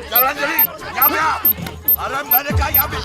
चल अंजलि, यहाँ पे आ। अरे मैंने कहा यहाँ पे।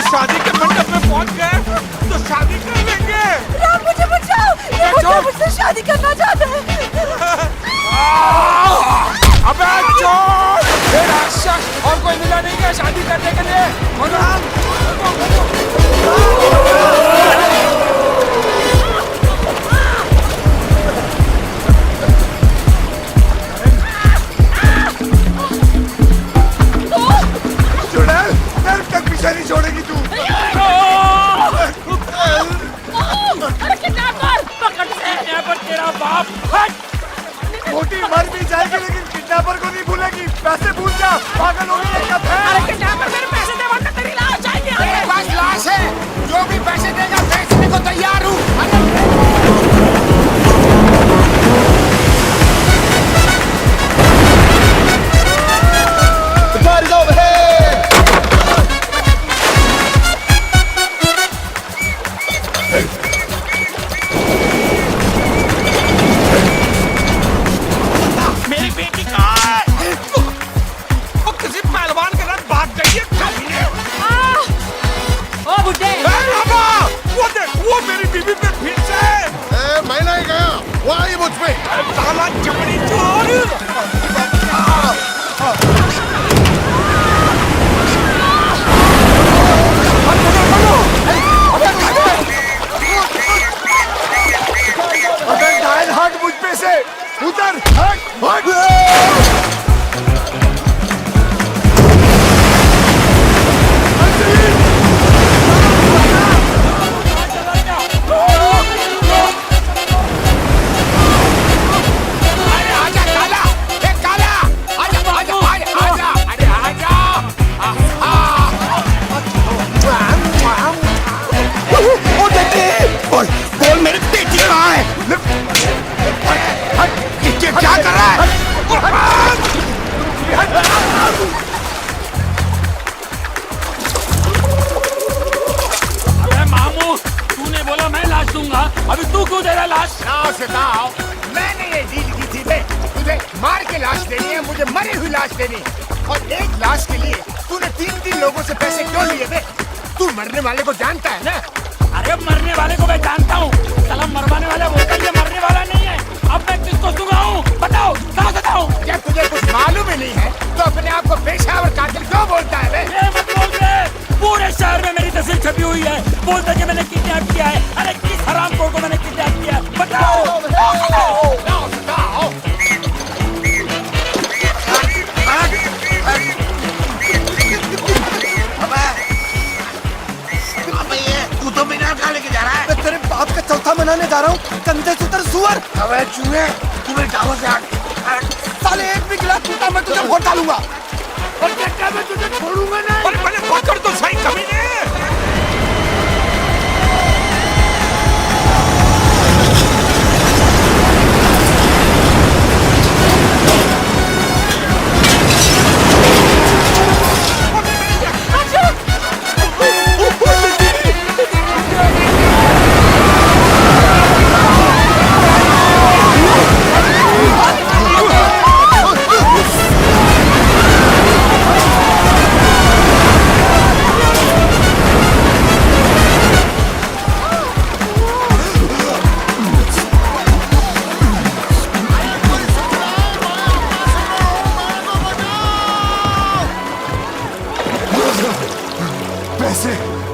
शादी के मंडप में पहुंच गए तो शादी कर लेंगे। राम मुझे बचाओ, ये मुझे मुझसे शादी करना चाहता है। अबे चोर! ये राक्षस और कोई मिला नहीं है शादी करने के लिए। चुड़ैल, मेरे तक पीछे नहीं छोड़ेगी तू। तेरा बाप हट! मोटी मर भी जाएगी लेकिन किडनैपर को नहीं भूलेगी। पैसे भूल जा, पागल हो गई है। अरे किडनैपर मेरे पैसे दे वरना तेरी लाश जाएगी। मेरे पास लाश है, जो भी पैसे देगा बेचने को तैयार हूँ। वो मेरी बीवी पे फिर से मैं नहीं गया, वो आई मुझ पे। साला चमड़ी चोर! अबे डायल हट मुझ पे से, उधर हट हट। बोल मेरी बेटी कहाँ है? क्या कर रहा है? अबे मामू, तूने बोला मैं लाश दूंगा, अभी तू क्यों दे रहा लाश? सिखाओ, मैंने ये डील की थी बे, तुझे मार के लाश देनी है, मुझे मरी हुई लाश देनी। और एक लाश के लिए तूने 3-3 लोगों से पैसे क्यों लिए बे? तू मरने वाले को जानता है ना? अरे मरने वाले को मैं जानता हूँ, साला मरवाने वाला बोलता है ये मरने वाला नहीं है। अब मैं किसको सुनाऊं? बताओ, कहाँ बताऊं? जब तुझे कुछ मालूम ही नहीं है तो अपने आप को पेशावर कातिल क्यों बोलता है बे? ये मत बोल बे, पूरे शहर में मेरी तस्वीर छपी हुई है, बोलता है कि मैंने किडनैप किया है। अरे किस हरामखोर को मैंने किडनैप किया है? बताओ। चौथा मनाने जा रहा हूँ, कंधे से उतर सुअर। अबे चूहे, तू मेरे ढाबा से साले एक भी गिलास पीता मैं तुझे वोट डालूंगा। और क्या मैं तुझे छोड़ूंगा नहीं। अरे पहले पकड़ तो सही कमीने।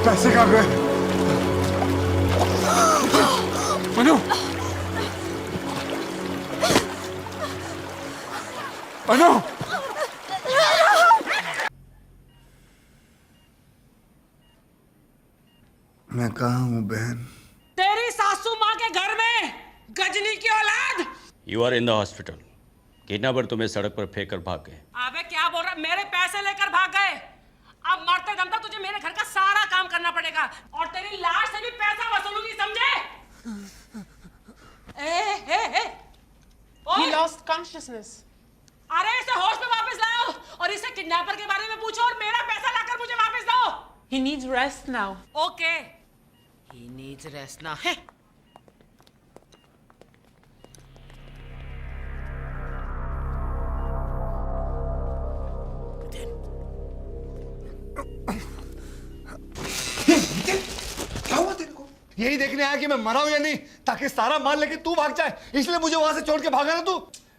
पैसे कहाँ गए? मनु, मनु, मैं कहाँ हूँ बहन? तेरी सासू माँ के घर में गजनी की औलाद। You are in the hospital. Kidnapper तुम्हें सड़क पर फेंक कर भाग गए। अबे क्या बोल रहा, मेरे पैसे लेकर भाग गए। अब मरते दम तक तुझे मेरे घर का सारा काम करना पड़ेगा और तेरी लाश से भी पैसा वसूलूंगी, समझे? He lost consciousness. अरे इसे होश में वापस लाओ और इसे किडनैपर के बारे में पूछो और मेरा पैसा लाकर मुझे वापस दो। He needs rest now. Okay, he needs rest now. क्या हुआ तेरे को? यही देखने आया कि मैं मरा हूं या नहीं, ताकि सारा माल लेके तू भाग जाए, इसलिए मुझे वहां से छोड़ के भागा ना तू।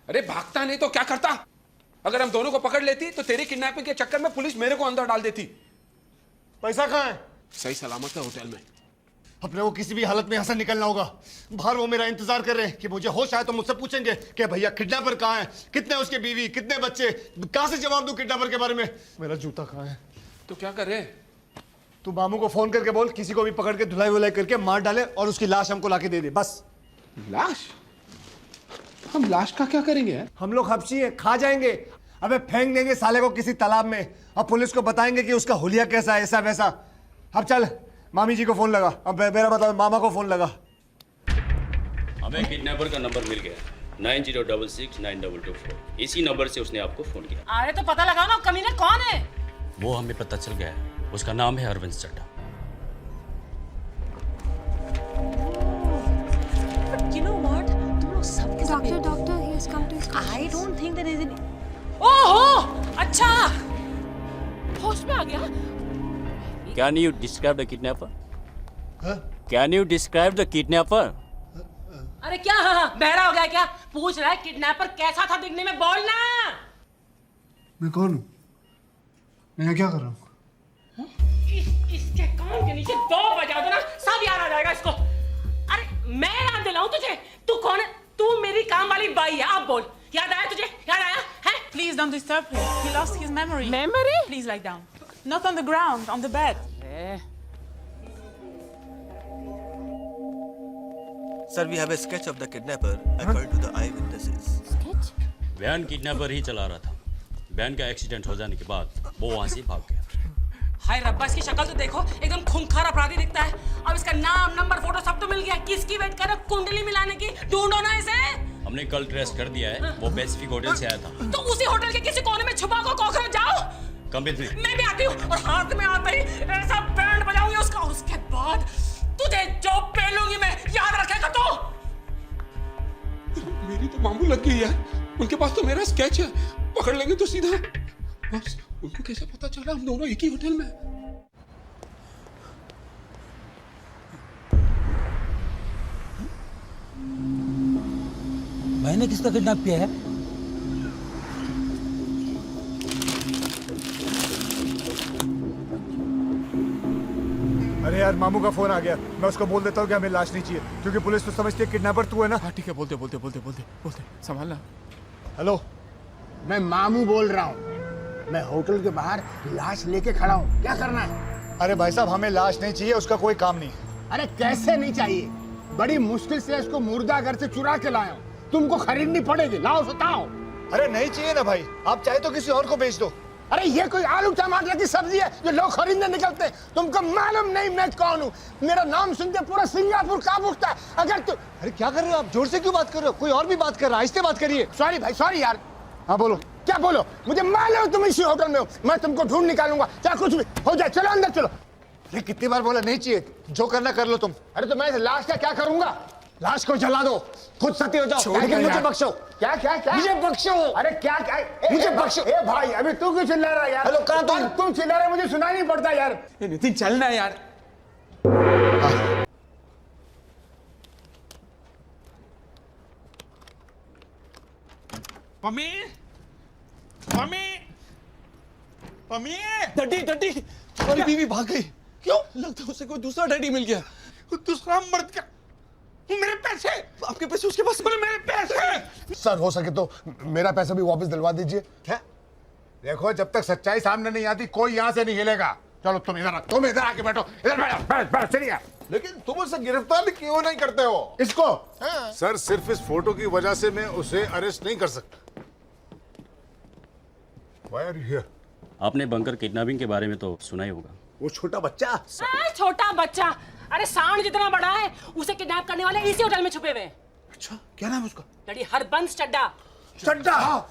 अरे भागता नहीं तो क्या करता? अगर हम दोनों को पकड़ लेती तो तेरी किडनैपिंग के चक्कर में पुलिस मेरे को अंदर डाल देती। पैसा कहाँ है? सही सलामत है होटल में। अपने को किसी भी हालत में यहाँ से निकलना होगा। बाहर वो मेरा इंतजार कर रहे हैं कि मुझे होश आए तो मुझसे पूछेंगे कि भैया किडनैपर कहाँ है, कितने उसके बीवी, कितने बच्चे। कहाँ से जवाब दूं किडनैपर के बारे में? मेरा जूता कहाँ है? तो क्या करे? तू मामू को फोन करके बोल किसी को भी पकड़ के धुलाई वुलाई करके मार डाले और उसकी लाश हमको लाके दे दे, बस। लाश? हम लाश का क्या करेंगे? हम लोग हबशी है, खा जाएंगे। अबे फेंक देंगे साले को किसी तालाब में और पुलिस को बताएंगे कि उसका हुलिया कैसा है, ऐसा वैसा। अब चल मामी जी को फोन लगा। अब मेरा मतलब मामा को फोन लगा। हमें किडनैपर का नंबर मिल गया, 90669224। इसी नंबर से उसने आपको फोन किया। अरे तो पता लगाओ ना कमीना कौन है। वो हमें पता चल गया है, उसका नाम है Arvind Chadha. You know what? तुम लोग सबके साथ Doctor, he has come to his I don't think there is any. ओहो, अच्छा, होश में आ गया। Can you describe the kidnapper? Can you describe the kidnapper? अरे क्या बहरा हो गया क्या? पूछ रहा है किडनैपर कैसा था दिखने में, बोलना। मैं कौन हूँ? मैं क्या कर रहा हूँ? इसके कान के नीचे 2 बजा दो ना, सब याद आ जाएगा इसको। अरे मैं याद दिलाऊं तुझे? तू कौन है? तू मेरी काम वाली बाई है। अब बोल, याद आया तुझे? याद आया है? Please don't disturb him. He lost his memory. Memory? Please lie down. Not on the ground, on the bed. Sir, we have a sketch of the kidnapper according to the eyewitnesses. Van kidnapper ही चला रहा था। Van का accident हो जाने के बाद वो वहां से भाग गया। हाय रब्बा, इसकी शक्ल तो देखो, एकदम खूंखार अपराधी दिखता है। अब इसका नाम, नंबर, फोटो सब तो मिल गया। किसकी वेट कर रहे हो? कुंडली मिलाने की? ढूंढो ना इसे। हमने कल ट्रेस कर दिया है, वो पैसिफिक होटल से आया था। तो उसी होटल के किसी कोने में छुपा को कॉकरोच जाओ। Come with me. मैं भी आती हूँ और हाथ में आता ही ऐसा बैंड बजाऊंगी उसका, और उसके बाद तुझे जो पेलूंगी मैं, याद रखेगा तो। मेरी तो मामू लग गई है। उनके पास तो मेरा स्केच है, पकड़ लेंगे तो सीधा। बस उनको कैसे पता चला हम दोनों एक ही होटल में? मैंने किसका किडनैप किया है? अरे यार मामू का फोन आ गया, मैं उसको बोल देता हूँ कि हमें लाश नहीं चाहिए, क्योंकि पुलिस तो समझती है किडनैपर तू है ना। हाँ ठीक है, बोलते संभालना। हेलो, मैं मामू बोल रहा हूँ। मैं होटल के बाहर लाश लेके खड़ा हूँ, क्या करना है? अरे भाई साहब हमें लाश नहीं चाहिए, उसका कोई काम नहीं है। अरे कैसे नहीं चाहिए? बड़ी मुश्किल से इसको मुर्दा घर से चुरा के लाया हूँ। तुमको खरीदनी पड़ेगी, लाओ बताओ। अरे नहीं चाहिए ना भाई, आप चाहे तो किसी और को बेच दो। अरे ये कोई आलू टमाटर की सब्जी है जो लोग खरीदने निकलते हैं? तुमको मालूम नहीं मैं कौन हूँ? मेरा नाम सुनते पूरा सिंगापुर कांप उठता है। अगर तू अरे क्या कर रहे हो आप? जोर से क्यों बात कर रहे हो? कोई और भी बात कर रहा है, आहिस्ते बात करिए। सॉरी भाई, सॉरी यार। हाँ बोलो। क्या बोलो? मुझे मालूम तुम इसी होटल में हो, मैं तुमको ढूंढ निकालूंगा, चाहे कुछ भी हो जाए। चलो अंदर चलो। अरे कितनी बार बोला नहीं चाहिए, जो करना कर लो तुम। अरे तो मैं इस लाश का क्या करूंगा? लाश को जला दो, खुद सती हो जाओ, लेकिन मुझे बख्शो। क्या क्या क्या? मुझे बख्शो। अरे क्या क्या? मुझे बख्शो। ए भाई, अभी तू क्यों चिल्ला रहा है यार? हेलो, कहाँ तुम चिल्ला रहे, मुझे सुनाई नहीं पड़ता यार। नितिन चलना है यार। Mummy, mummy, mummy. Daddy daddy हमारी बीवी भाग गई। क्यों? लगता है उसे कोई दूसरा डैडी मिल गया। दूसरा मर्द का? मेरे पैसे, आपके पैसे उसके पास? मेरे पैसे। सर हो सके तो मेरा पैसा भी वापस दिलवा दीजिए। क्या? देखो जब तक सच्चाई सामने नहीं आती कोई यहाँ से नहीं हिलेगा। चलो तुम इधर आके बैठो। इधर बैठ चलिए। लेकिन तुम उसे गिरफ्तार क्यों नहीं करते हो? इसको सर सिर्फ इस फोटो की वजह से मैं उसे अरेस्ट नहीं कर सकता। Why are you here? आपने बंकर किडनैपिंग के बारे में तो सुना ही होगा। वो छोटा बच्चा छोटा बच्चा, अरे सांड जितना बड़ा है, उसे किडनैप करने वाले इसी होटल में छुपे हुए हैं। अच्छा क्या नाम है उसका? डैडी हरबंस चड्डा। चड्डा।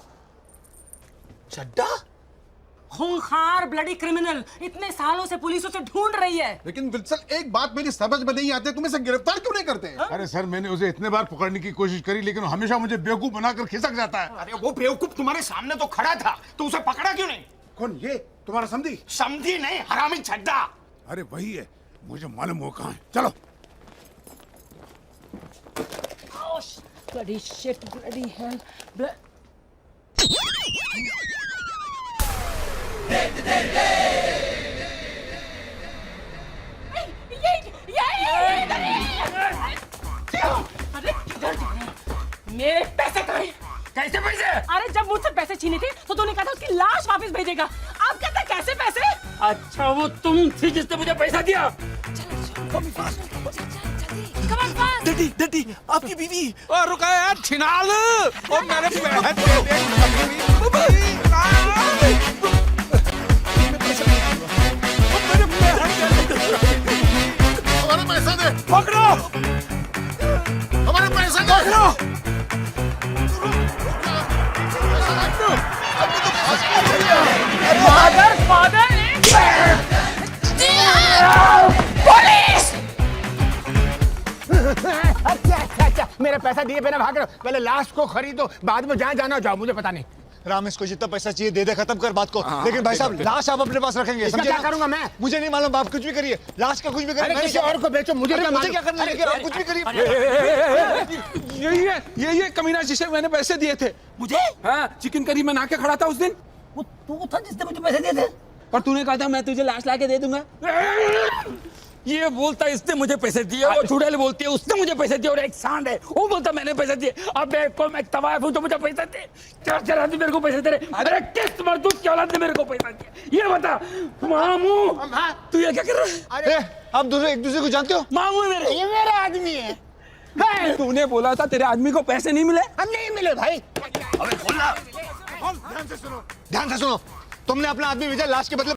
चड्डा? खूंखार ब्लडी क्रिमिनल, इतने सालों से पुलिस उसे ढूंढ रही है। लेकिन विल्सन एक बात मेरी समझ में नहीं आती, तुम इसे गिरफ्तार क्यों नहीं करते? अरे सर मैंने उसे इतने बार पकड़ने की कोशिश करी लेकिन हमेशा मुझे बेवकूफ बनाकर खिसक जाता है। अरे वो बेवकूफ तुम्हारे सामने तो खड़ा था, तो उसे पकड़ा क्यों नहीं? कौन ये? तुम्हारा समझी? समझी नहीं, हरामी छड्डा। अरे वही है, मुझे मालूम वो कहाँ है। चलो। Bloody shit, bloody hell. मेरे पैसे कहाँ हैं? कैसे पैसे? अरे जब मुझसे पैसे छीने थे तो तूने कहा था उसकी लाश वापस भेजेगा। अब कहता है कैसे पैसे? अच्छा वो तुम थी जिसने मुझे पैसा दिया? डैडी डैडी आपकी बीवी। और रुका यार, छिनाल और मेरे हमारे पैसा दे। पकड़ो, हमारे पैसा दे। Father police! अच्छा मेरा पैसा दिए बिना भाग रहे हो? पहले लाश को खरीदो, बाद में जहाँ जाना जाओ, मुझे पता नहीं। राम इसको जितना पैसा चाहिए दे दे, खत्म कर बात को। लेकिन भाई साहब लाश आप अपने पास रखेंगे, इसका समझे क्या ना? करूंगा मैं? मुझे नहीं मालूम, आप कुछ भी करिए, लाश का कुछ भी अरे करिए। किसी और को बेचो, मुझे क्या मुझे क्या मालूम? करना है, लेकिन आप कुछ भी करिए। ये कमीना जिसे मैंने पैसे दिए थे। मुझे? हाँ, चिकन करी में नाके खड़ा था उस दिन। वो तू था जिसने मुझे पैसे दिए थे। और तूने कहा था मैं तुझे लाश लाके दे दूंगा। ये बोलता इसने मुझे पैसे दिए, वो चुड़ैल बोलती है उसने मुझे पैसे दिए, और एक सांड है वो बोलता मैंने पैसे दिए। अब मैं तवायफ हूं तो मुझे पैसे दे। चार आदमी मेरे को पैसे दे रहे। अरे किस मर्दूद की औलाद ने मेरे को पैसा दिया? ये बता मामू, तू ये क्या कर रहा है? आप दोनों एक दूसरे को जानते हो? मामू है मेरे। ये मेरा आदमी है। तूने बोला था तेरे आदमी को पैसे नहीं मिले। हम नहीं मिले भाई। ध्यान से सुनो, तुमने अपना आदमी भेजा लाश के बदले